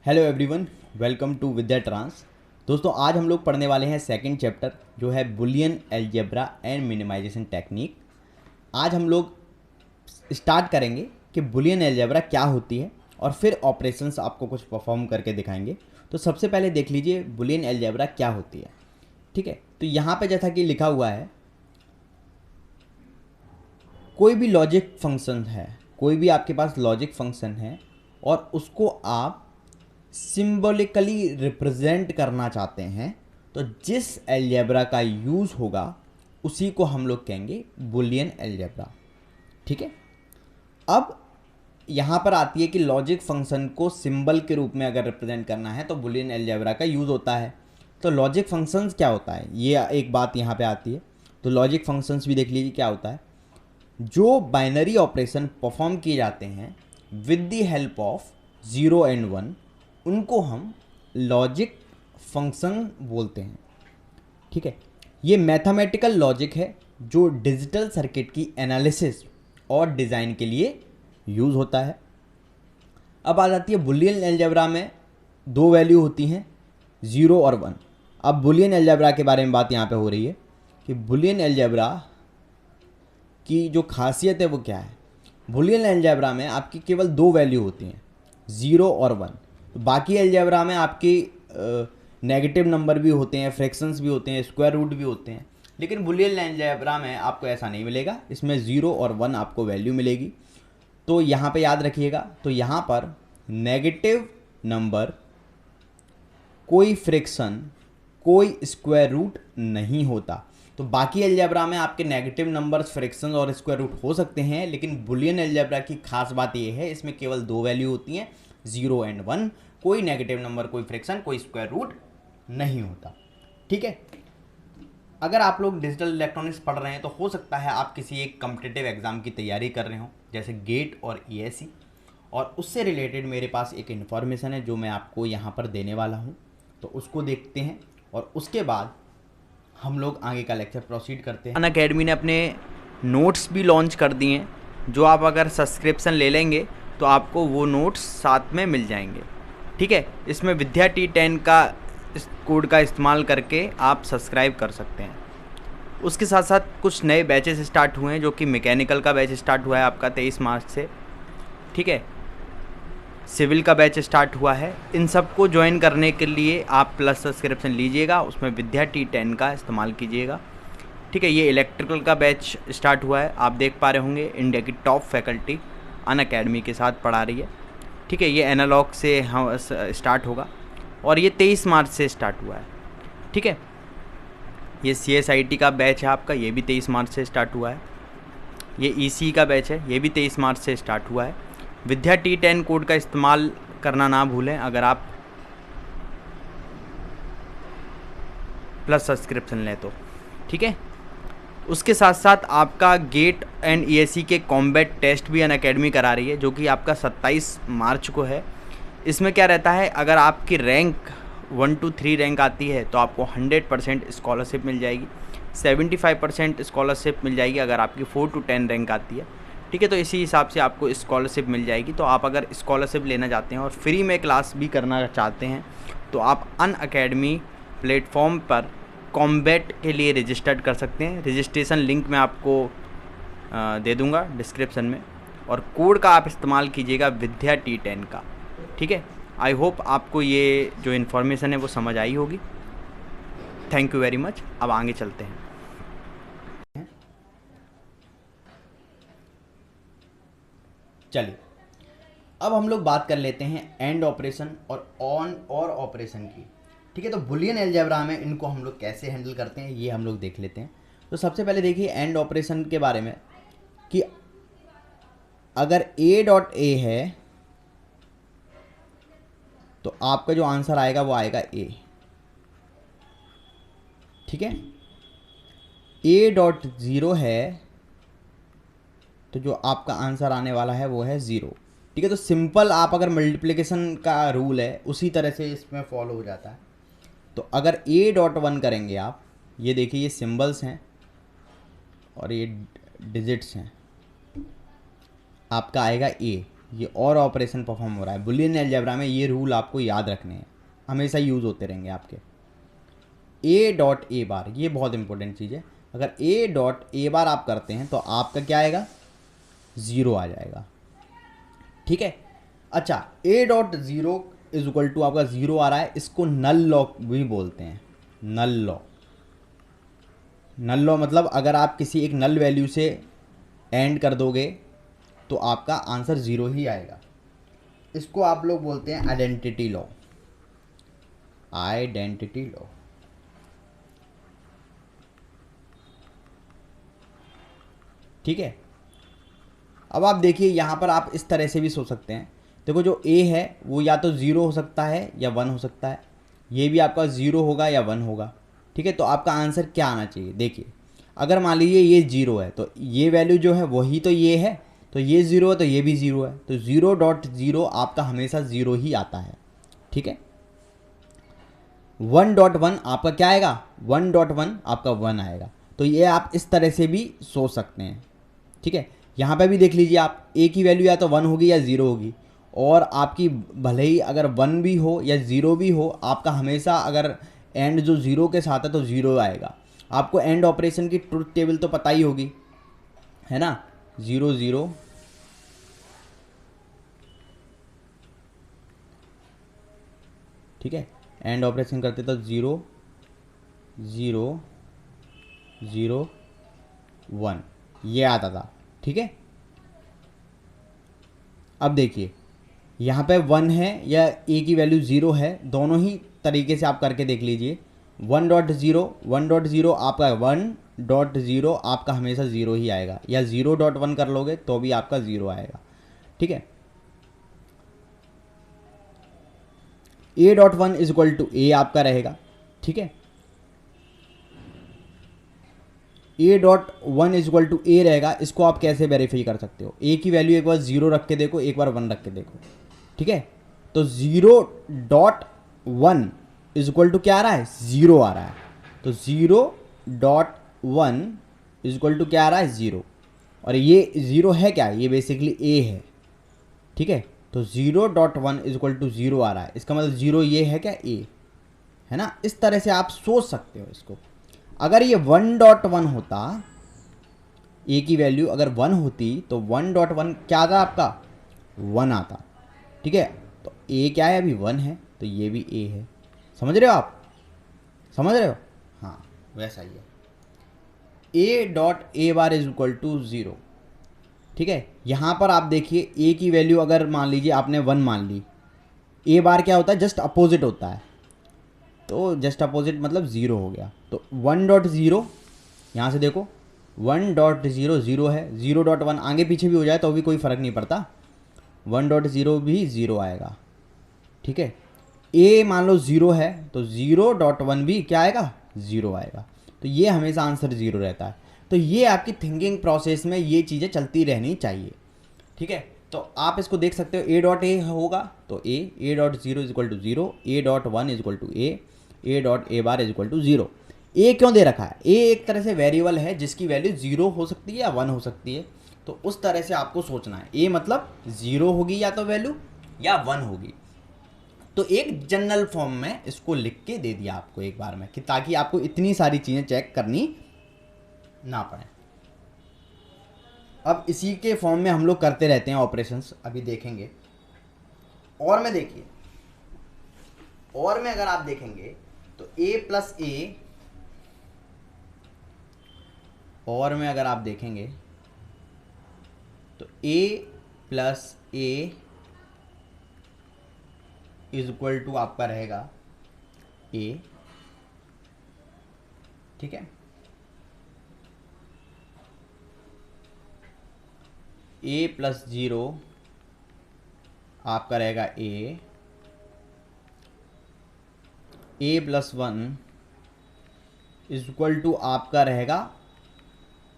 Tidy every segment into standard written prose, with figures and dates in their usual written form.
Hello everyone, welcome to Vidya trans. दोस्तों, आज हम लोग पढ़ने वाले हैं सेकंड चैप्टर जो है Boolean algebra and minimization technique. आज हम लोग स्टार्ट करेंगे कि बुलियन अलजेब्रा क्या होती है और फिर ऑपरेशंस आपको कुछ परफॉर्म करके दिखाएंगे। तो सबसे पहले देख लीजिए बुलियन अलजेब्रा क्या होती है। ठीक है, तो यहाँ पे जैसा कि लिखा हुआ है, कोई भी लॉजिक फंक्शन है, कोई भी आपके पास लॉजिक फंक्शन है और उसको आप सिंबॉलिकली रिप्रेजेंट करना चाहते हैं, तो जिस अलजेब्रा का यूज़ होगा उसी को हम लोग कहेंगे बुलियन अलजेब्रा। ठीक है, अब यहाँ पर आती है कि लॉजिक फंक्शन को सिंबल के रूप में अगर रिप्रेजेंट करना है तो बुलियन अलजेब्रा का यूज़ होता है। तो लॉजिक फंक्शंस क्या होता है, ये एक बात यहाँ पे आती है। तो लॉजिक फंक्शंस भी देख लीजिए क्या होता है। जो बाइनरी ऑपरेशन परफॉर्म किए जाते हैं with the help of 0 and 1, उनको हम लॉजिक फंक्शन बोलते हैं। ठीक है, ये मैथमेटिकल लॉजिक है जो डिजिटल सर्किट की एनालिसिस और डिज़ाइन के लिए यूज़ होता है। अब आ जाती है बुलियन अलजेब्रा में दो वैल्यू होती हैं, 0 और 1। अब बुलियन अलजेब्रा के बारे में बात यहाँ पे हो रही है कि बुलियन अलजेब्रा की जो खासियत है वो क्या है। बुलियन अलजेब्रा में आपकी केवल दो वैल्यू होती हैं, 0 और 1। तो बाकी अलजेब्रा में आपकी नेगेटिव नंबर भी होते हैं, फ्रैक्शंस भी होते हैं, स्क्वायर रूट भी होते हैं, लेकिन बुलियन अलजेब्रा में आपको ऐसा नहीं मिलेगा। इसमें 0 और 1 आपको वैल्यू मिलेगी। तो यहाँ पे याद रखिएगा, तो यहाँ पर नेगेटिव नंबर, कोई फ्रैक्शन, कोई स्क्वायर रूट नहीं होता। तो बाकी अलजेब्रा में आपके नेगेटिव नंबर्स, फ्रैक्शंस और स्क्वायर रूट हो सकते हैं, लेकिन बुलियन अलजेब्रा की खास बात यह है इसमें केवल दो वैल्यू होती हैं, 0 एंड 1। कोई नेगेटिव नंबर, कोई फ्रैक्शन, कोई स्क्वायर रूट नहीं होता। ठीक है, अगर आप लोग डिजिटल इलेक्ट्रॉनिक्स पढ़ रहे हैं तो हो सकता है आप किसी एक कॉम्पिटिटिव एग्जाम की तैयारी कर रहे हो, जैसे गेट और ईएससी, और उससे रिलेटेड मेरे पास एक इन्फॉर्मेशन है जो मैं आपको यहाँ पर देने वाला हूँ। तो उसको देखते हैं और उसके बाद हम लोग आगे का लेक्चर प्रोसीड करते हैं। अनअकैडमी ने अपने नोट्स भी लॉन्च कर दिए हैं, जो आप अगर सब्सक्रिप्शन ले लेंगे तो आपको वो नोट्स साथ में मिल जाएंगे। ठीक है, इसमें विद्या T10 का इस कोड का इस्तेमाल करके आप सब्सक्राइब कर सकते हैं। उसके साथ साथ कुछ नए बैचेस स्टार्ट हुए हैं, जो कि मैकेनिकल का बैच स्टार्ट हुआ है आपका 23 मार्च से। ठीक है, सिविल का बैच स्टार्ट हुआ है। इन सबको ज्वाइन करने के लिए आप प्लस सब्सक्रिप्शन लीजिएगा, उसमें विद्या T10 का इस्तेमाल कीजिएगा। ठीक है, ये इलेक्ट्रिकल का बैच स्टार्ट हुआ है, आप देख पा रहे होंगे इंडिया की टॉप फैकल्टी अनअकैडमी के साथ पढ़ा रही है। ठीक है, ये एनालॉग से हम स्टार्ट होगा और ये 23 मार्च से स्टार्ट हुआ है। ठीक है, ये CSIT का बैच है आपका, ये भी 23 मार्च से स्टार्ट हुआ है। ये EC का बैच है, ये भी 23 मार्च से स्टार्ट हुआ है। विद्या T10 कोड का इस्तेमाल करना ना भूलें अगर आप प्लस सब्सक्रिप्शन लें तो। ठीक है, उसके साथ साथ आपका गेट एंड ESC के कॉम्बैट टेस्ट भी अनअकैडमी करा रही है, जो कि आपका 27 मार्च को है। इसमें क्या रहता है, अगर आपकी रैंक 1 to 3 रैंक आती है तो आपको 100% स्कॉलरशिप मिल जाएगी, 75% स्कॉलरशिप मिल जाएगी अगर आपकी 4 to 10 रैंक आती है। ठीक है, तो इसी हिसाब से आपको स्कॉलरशिप मिल जाएगी। तो आप अगर स्कॉलरशिप लेना चाहते हैं और फ्री में क्लास भी करना चाहते हैं तो आप अनअकैडमी प्लेटफॉर्म पर कॉम्बैट के लिए रजिस्टर्ड कर सकते हैं। रजिस्ट्रेशन लिंक मैं आपको दे दूंगा डिस्क्रिप्शन में, और कोड का आप इस्तेमाल कीजिएगा विद्या T10 का। ठीक है, आई होप आपको ये जो इन्फॉर्मेशन है वो समझ आई होगी। Thank you very much. अब आगे चलते हैं। चलिए, अब हम लोग बात कर लेते हैं एंड ऑपरेशन और ऑन और ऑपरेशन की। ठीक है, तो बुलियन अलजेब्रा में इनको हम लोग कैसे हैंडल करते हैं ये हम लोग देख लेते हैं। तो सबसे पहले देखिए एंड ऑपरेशन के बारे में कि अगर A.A है तो आपका जो आंसर आएगा वो आएगा A। ठीक है, A.0 है तो जो आपका आंसर आने वाला है वो है 0। ठीक है, तो सिंपल आप अगर मल्टीप्लिकेशन का रूल है उसी तरह से इसमें फॉलो हो जाता है। तो अगर A.1 करेंगे आप, ये देखिए ये सिंबल्स हैं और ये डिजिट्स हैं, आपका आएगा A। ये और ऑपरेशन परफॉर्म हो रहा है। बुलियन अलजेब्रा में ये रूल आपको याद रखने हैं, हमेशा यूज़ होते रहेंगे आपके। ए डॉट ए बार, ये बहुत इंपॉर्टेंट चीज़ है। अगर ए डॉट ए बार आप करते हैं तो आपका क्या आएगा, 0 आ जाएगा। ठीक है। अच्छा, A dot zero is equal to आपका 0 आ रहा है, इसको नल लॉ भी बोलते हैं। नल लॉ, नल लॉ मतलब अगर आप किसी एक नल वैल्यू से एंड कर दोगे तो आपका आंसर 0 ही आएगा। इसको आप लोग बोलते हैं आइडेंटिटी लॉ। Identity law. ठीक है। अब आप देखिए यहाँ पर आप इस तरह से भी सोच सकते हैं। देखो जो ए है वो या तो 0 हो सकता है या 1 हो सकता है, ये भी आपका 0 होगा या 1 होगा। ठीक है। तो आपका आंसर क्या आना चाहिए, देखिए अगर मान लीजिए ये 0 है तो ये वैल्यू जो है वही तो ये है, तो ये 0 है तो ये भी 0 है, तो 0.0 आपका हमेशा 0 ही आता है। ठीक है। 1.1 आपका क्या आएगा, 1.1 आपका 1 आएगा। तो ये आप इस तरह से भी सोच सकते हैं। ठीक है। यहाँ पे भी देख लीजिए आप, ए की वैल्यू या तो 1 होगी या 0 होगी, और आपकी भले ही अगर 1 भी हो या 0 भी हो, आपका हमेशा अगर एंड जो 0 के साथ है तो 0 आएगा। आपको एंड ऑपरेशन की ट्रुथ टेबल तो पता ही होगी, है ना। 0 0, ठीक है। एंड ऑपरेशन करते तो 0 0 0 1 ये आता था। ठीक है। अब देखिए यहाँ पे 1 है या ए की वैल्यू 0 है, दोनों ही तरीके से आप करके देख लीजिए। 1.0 आपका 1.0 आपका हमेशा 0 ही आएगा, या 0.1 कर लोगे तो भी आपका 0 आएगा। ठीक है। A.1 इज इक्वल टू ए आपका रहेगा। ठीक है। A.1 इज इक्वल टू ए रहेगा। इसको आप कैसे वेरीफाई कर सकते हो, ए की वैल्यू एक बार 0 रख के देखो, एक बार 1 रख के देखो। ठीक है। तो 0.1 इज इक्वल टू क्या आ रहा है, 0 आ रहा है। तो 0.1 इज इक्वल टू क्या आ रहा है, 0। और ये 0 है क्या, ये बेसिकली ए है। ठीक है। तो 0.1 इज इक्वल टू 0 आ रहा है, इसका मतलब 0 ये है क्या, ए है ना। इस तरह से आप सोच सकते हो इसको। अगर ये 1.1 होता, ए की वैल्यू अगर 1 होती तो 1.1 क्या आता आपका, 1 आता। ठीक है। तो ए क्या है, अभी 1 है, तो ये भी ए है। समझ रहे हो आप, समझ रहे हो, हाँ वैसा ही है। A.A is equal to 0। ठीक है। यहाँ पर आप देखिए ए की वैल्यू अगर मान लीजिए आपने 1 मान ली, ए बार क्या होता है, जस्ट अपोजिट होता है, तो जस्ट अपोजिट मतलब 0 हो गया। तो 1.0 यहाँ से देखो 1.0 0 है, 0.1 आगे पीछे भी हो जाए तो भी कोई फ़र्क नहीं पड़ता, 1.0 भी 0 आएगा। ठीक है। ए मान लो 0 है तो 0.1 भी क्या आएगा, 0 आएगा। तो ये हमेशा आंसर 0 रहता है। तो ये आपकी थिंकिंग प्रोसेस में ये चीज़ें चलती रहनी चाहिए। ठीक है। तो आप इसको देख सकते हो, A.A होगा तो A.0 is equal to 0, A.1 is equal to A bar is equal to 0। A क्यों दे रखा है, ए एक तरह से वेरिएबल है जिसकी वैल्यू 0 हो सकती है या 1 हो सकती है, तो उस तरह से आपको सोचना है। ए मतलब 0 होगी या तो वैल्यू, या 1 होगी। तो एक जनरल फॉर्म में इसको लिख के दे दिया आपको एक बार में, कि ताकि आपको इतनी सारी चीज़ें चेक करनी ना पड़े। अब इसी के फॉर्म में हम लोग करते रहते हैं ऑपरेशंस, अभी देखेंगे। और में देखिए, और में अगर आप देखेंगे तो a प्लस ए, और में अगर आप देखेंगे तो a plus A is equal to आपका रहेगा a। ठीक है। a प्लस 0 आपका रहेगा a plus 1 is equal to आपका रहेगा,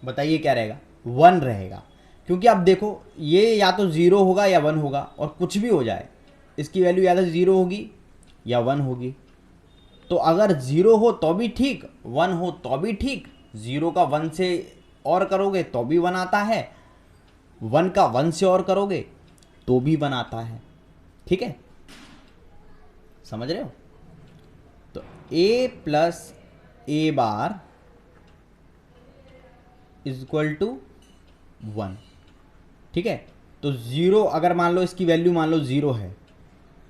बताइए क्या रहेगा, 1 रहेगा। क्योंकि आप देखो ये या तो 0 होगा या 1 होगा, और कुछ भी हो जाए इसकी वैल्यू या तो 0 होगी या 1 होगी। तो अगर 0 हो तो भी ठीक, 1 हो तो भी ठीक, 0 का 1 से और करोगे तो भी 1 आता है, 1 का 1 से और करोगे तो भी 1 आता है। ठीक है, समझ रहे हो? तो a plus A bar is equal to 1। ठीक है, तो 0 अगर मान लो इसकी वैल्यू मान लो 0 है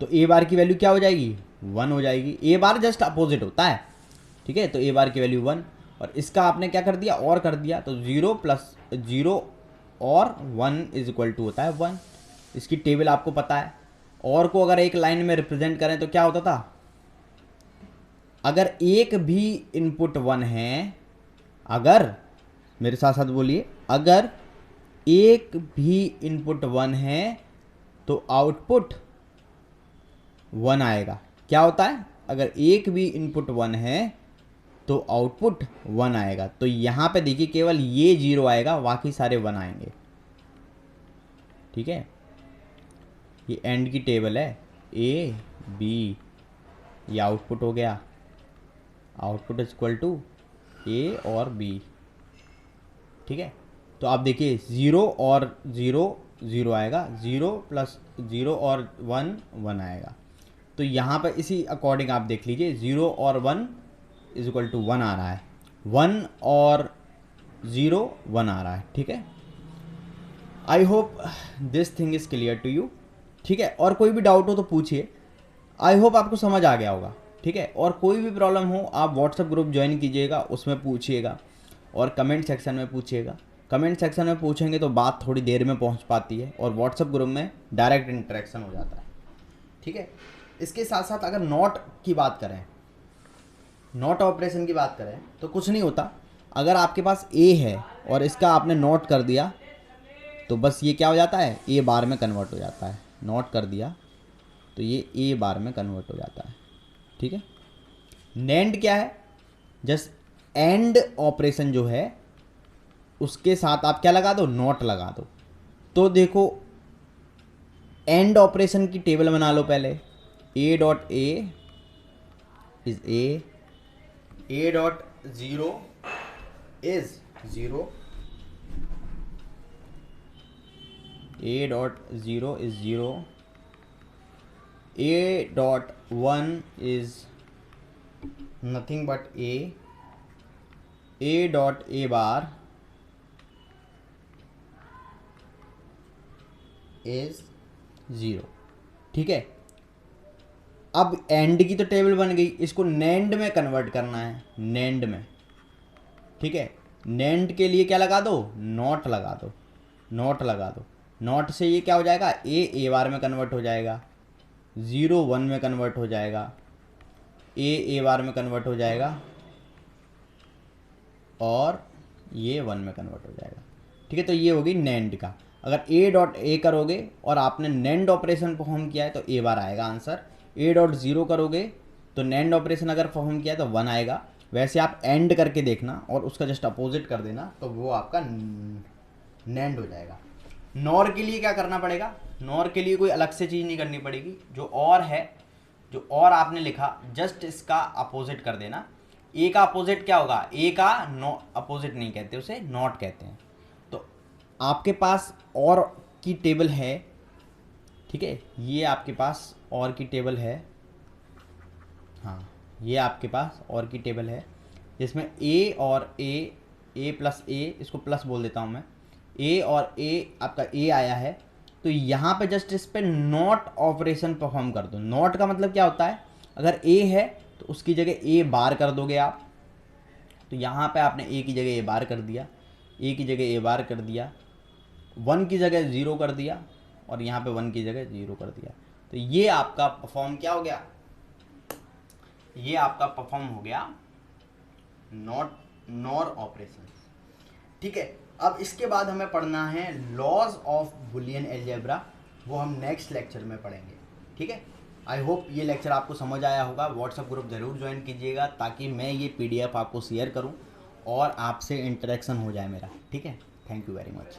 तो ए बार की वैल्यू क्या हो जाएगी? 1 हो जाएगी। ए बार जस्ट अपोजिट होता है। ठीक है, तो ए बार की वैल्यू 1 और इसका आपने क्या कर दिया? और कर दिया, तो 0 प्लस 0 और 1 इज इक्वल टू होता है 1। इसकी टेबल आपको पता है। और को अगर एक लाइन में रिप्रेजेंट करें तो क्या होता था? अगर एक भी इनपुट 1 है, अगर, मेरे साथ साथ बोलिए, अगर एक भी इनपुट 1 है तो आउटपुट 1 आएगा। क्या होता है? अगर एक भी इनपुट 1 है तो आउटपुट 1 आएगा। तो यहाँ पे देखिए केवल ये 0 आएगा, बाकी सारे 1 आएंगे। ठीक है, ये एंड की टेबल है, ए बी, ये आउटपुट हो गया। आउटपुट इज इक्वल टू ए और बी। ठीक है, तो आप देखिए 0 और 0 0 आएगा, 0 प्लस 0 और 1 1 आएगा। तो यहाँ पर इसी अकॉर्डिंग आप देख लीजिए 0 और 1 इज इक्वल टू 1 आ रहा है, 1 और 0 1 आ रहा है। ठीक है, I hope this thing is clear to you. ठीक है, और कोई भी डाउट हो तो पूछिए। आई होप आपको समझ आ गया होगा। ठीक है, और कोई भी प्रॉब्लम हो आप व्हाट्सएप ग्रुप ज्वाइन कीजिएगा, उसमें पूछिएगा और कमेंट सेक्शन में पूछिएगा। कमेंट सेक्शन में पूछेंगे तो बात थोड़ी देर में पहुंच पाती है और व्हाट्सएप ग्रुप में डायरेक्ट इंटरेक्शन हो जाता है। ठीक है, इसके साथ साथ अगर नॉट की बात करें, नॉट ऑपरेशन की बात करें तो कुछ नहीं होता। अगर आपके पास ए है और इसका आपने नॉट कर दिया तो बस ये क्या हो जाता है? ए बार में कन्वर्ट हो जाता है। नॉट कर दिया तो ये ए बार में कन्वर्ट हो जाता है। ठीक है, नेंड क्या है? जस्ट एंड ऑपरेशन जो है उसके साथ आप क्या लगा दो? नॉट लगा दो। तो देखो एंड ऑपरेशन की टेबल बना लो पहले। ए dot A is a dot zero is 0, A dot zero is 0, A dot 1 is nothing but A dot A bar is 0। ठीक है, अब एंड की तो टेबल बन गई, इसको नेंड में कन्वर्ट करना है, नेंड में। ठीक है, नेंड के लिए क्या लगा दो? नॉट लगा दो, नॉट लगा दो। नॉट से ये क्या हो जाएगा? ए बार में कन्वर्ट हो जाएगा, 0 1 में कन्वर्ट हो जाएगा, ए बार में कन्वर्ट हो जाएगा और ये 1 में कन्वर्ट हो जाएगा। ठीक है, तो ये होगी नेंड का। अगर ए डॉट ए करोगे और आपने नेंड ऑपरेशन परफॉर्म किया है तो ए बार आएगा आंसर। ए डॉट 0 करोगे तो नेंड ऑपरेशन अगर परफॉर्म किया है तो 1 आएगा। वैसे आप एंड करके देखना और उसका जस्ट अपोजिट कर देना तो वो आपका नेंड हो जाएगा। नॉर के लिए क्या करना पड़ेगा? नॉर के लिए कोई अलग से चीज़ नहीं करनी पड़ेगी। जो और है, जो और आपने लिखा, जस्ट इसका अपोजिट कर देना। ए का अपोजिट क्या होगा? ए का नो अपोजिट नहीं कहते, उसे नॉट कहते हैं। तो आपके पास और की टेबल है। ठीक है, ये आपके पास और की टेबल है। हाँ, ये आपके पास और की टेबल है जिसमें ए और ए प्लस ए, इसको प्लस बोल देता हूँ मैं, ए और ए आपका ए आया है। तो यहाँ पे जस्ट इस पर नॉट ऑपरेशन परफॉर्म कर दो। नॉट का मतलब क्या होता है? अगर ए है तो उसकी जगह ए बार कर दोगे आप। तो यहाँ पे आपने ए की जगह ए बार कर दिया, ए की जगह ए बार कर दिया, 1 की जगह 0 कर दिया और यहाँ पे 1 की जगह 0 कर दिया। तो ये आपका परफॉर्म क्या हो गया? ये आपका परफॉर्म हो गया नॉर ऑपरेशन। ठीक है, अब इसके बाद हमें पढ़ना है लॉज ऑफ बुलियन अलजेब्रा, वो हम नेक्स्ट लेक्चर में पढ़ेंगे। ठीक है, आई होप ये लेक्चर आपको समझ आया होगा। व्हाट्सएप ग्रुप ज़रूर ज्वाइन कीजिएगा ताकि मैं ये PDF आपको शेयर करूं और आपसे इंटरेक्शन हो जाए मेरा। ठीक है, थैंक यू वेरी मच।